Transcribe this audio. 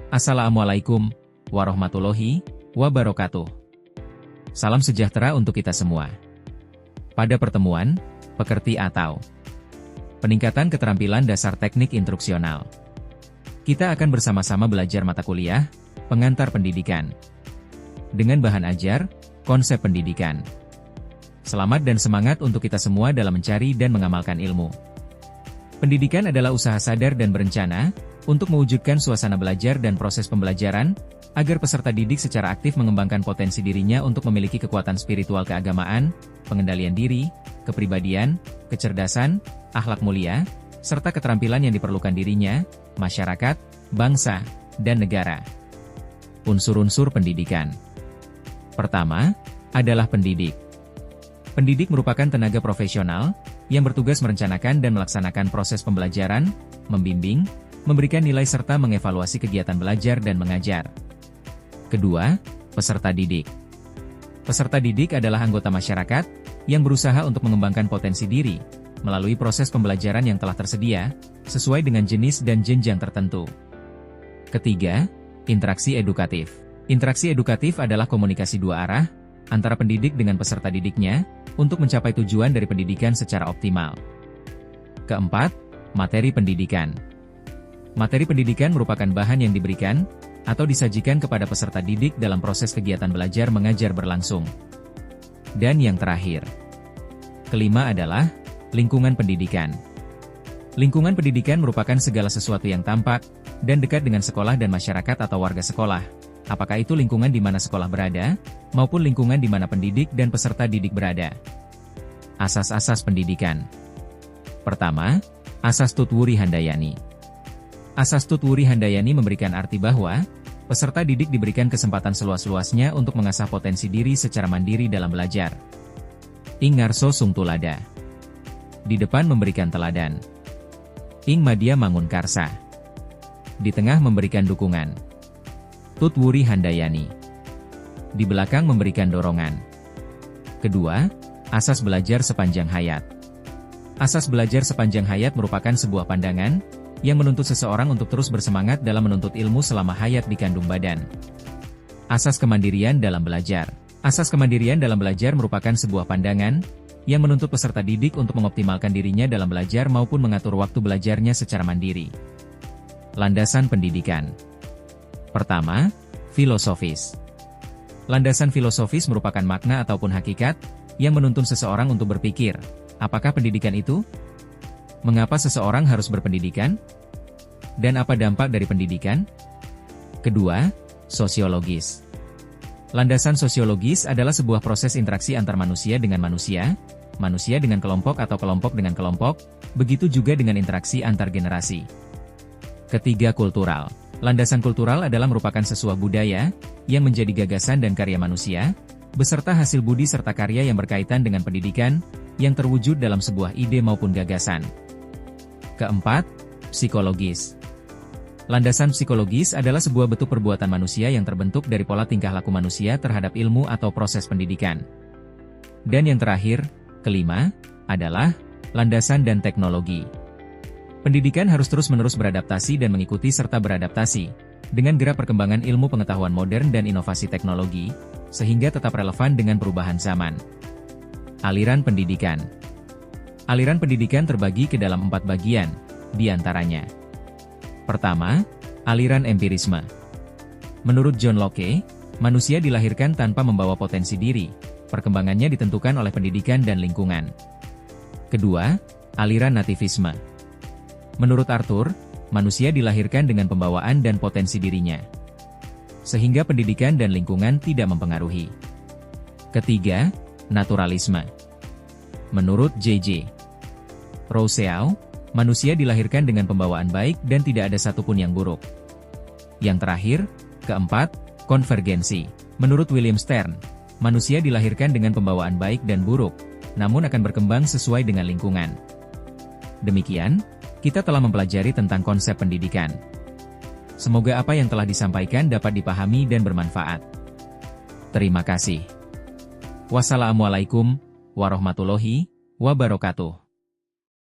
Assalamualaikum warahmatullahi wabarakatuh. Salam sejahtera untuk kita semua. Pada pertemuan, pekerti atau peningkatan keterampilan dasar teknik instruksional, kita akan bersama-sama belajar mata kuliah, pengantar pendidikan, dengan bahan ajar, konsep pendidikan. Selamat dan semangat untuk kita semua dalam mencari dan mengamalkan ilmu. Pendidikan adalah usaha sadar dan berencana, untuk mewujudkan suasana belajar dan proses pembelajaran, agar peserta didik secara aktif mengembangkan potensi dirinya untuk memiliki kekuatan spiritual keagamaan, pengendalian diri, kepribadian, kecerdasan, akhlak mulia, serta keterampilan yang diperlukan dirinya, masyarakat, bangsa, dan negara. Unsur-unsur pendidikan. Pertama, adalah pendidik. Pendidik merupakan tenaga profesional, yang bertugas merencanakan dan melaksanakan proses pembelajaran, membimbing, memberikan nilai serta mengevaluasi kegiatan belajar dan mengajar. Kedua, peserta didik. Peserta didik adalah anggota masyarakat, yang berusaha untuk mengembangkan potensi diri, melalui proses pembelajaran yang telah tersedia, sesuai dengan jenis dan jenjang tertentu. Ketiga, interaksi edukatif. Interaksi edukatif adalah komunikasi dua arah, antara pendidik dengan peserta didiknya, untuk mencapai tujuan dari pendidikan secara optimal. Keempat, materi pendidikan. Materi pendidikan merupakan bahan yang diberikan, atau disajikan kepada peserta didik dalam proses kegiatan belajar mengajar berlangsung. Dan yang terakhir, kelima adalah lingkungan pendidikan. Lingkungan pendidikan merupakan segala sesuatu yang tampak, dan dekat dengan sekolah dan masyarakat atau warga sekolah, apakah itu lingkungan di mana sekolah berada, maupun lingkungan di mana pendidik dan peserta didik berada. Asas-asas pendidikan. Pertama, Asas Tutwuri Handayani. Asas Tutwuri Handayani memberikan arti bahwa peserta didik diberikan kesempatan seluas-luasnya untuk mengasah potensi diri secara mandiri dalam belajar. Ing ngarso sung tulada. Di depan memberikan teladan. Ing madya mangun karsa. Di tengah memberikan dukungan. Tutwuri Handayani. Di belakang memberikan dorongan. Kedua, asas belajar sepanjang hayat. Asas belajar sepanjang hayat merupakan sebuah pandangan yang menuntut seseorang untuk terus bersemangat dalam menuntut ilmu selama hayat dikandung badan. Asas kemandirian dalam belajar. Asas kemandirian dalam belajar merupakan sebuah pandangan yang menuntut peserta didik untuk mengoptimalkan dirinya dalam belajar maupun mengatur waktu belajarnya secara mandiri. Landasan pendidikan. Pertama, filosofis. Landasan filosofis merupakan makna ataupun hakikat yang menuntun seseorang untuk berpikir, apakah pendidikan itu? Mengapa seseorang harus berpendidikan? Dan apa dampak dari pendidikan? Kedua, sosiologis. Landasan sosiologis adalah sebuah proses interaksi antar manusia dengan manusia, manusia dengan kelompok atau kelompok dengan kelompok, begitu juga dengan interaksi antar generasi. Ketiga, kultural. Landasan kultural adalah merupakan sesuatu budaya, yang menjadi gagasan dan karya manusia, beserta hasil budi serta karya yang berkaitan dengan pendidikan, yang terwujud dalam sebuah ide maupun gagasan. Keempat, psikologis. Landasan psikologis adalah sebuah bentuk perbuatan manusia yang terbentuk dari pola tingkah laku manusia terhadap ilmu atau proses pendidikan. Dan yang terakhir, kelima, adalah landasan dan teknologi. Pendidikan harus terus-menerus beradaptasi dan mengikuti serta beradaptasi dengan gerak perkembangan ilmu pengetahuan modern dan inovasi teknologi, sehingga tetap relevan dengan perubahan zaman. Aliran pendidikan. Aliran pendidikan terbagi ke dalam 4 bagian, di antaranya. Pertama, aliran empirisme. Menurut John Locke, manusia dilahirkan tanpa membawa potensi diri, perkembangannya ditentukan oleh pendidikan dan lingkungan. Kedua, aliran nativisme. Menurut Arthur, manusia dilahirkan dengan pembawaan dan potensi dirinya, sehingga pendidikan dan lingkungan tidak mempengaruhi. Ketiga, naturalisme. Menurut J.J. Rousseau, manusia dilahirkan dengan pembawaan baik dan tidak ada satupun yang buruk. Yang terakhir, keempat, konvergensi. Menurut William Stern, manusia dilahirkan dengan pembawaan baik dan buruk, namun akan berkembang sesuai dengan lingkungan. Demikian, kita telah mempelajari tentang konsep pendidikan. Semoga apa yang telah disampaikan dapat dipahami dan bermanfaat. Terima kasih. Wassalamualaikum warahmatullahi wabarakatuh.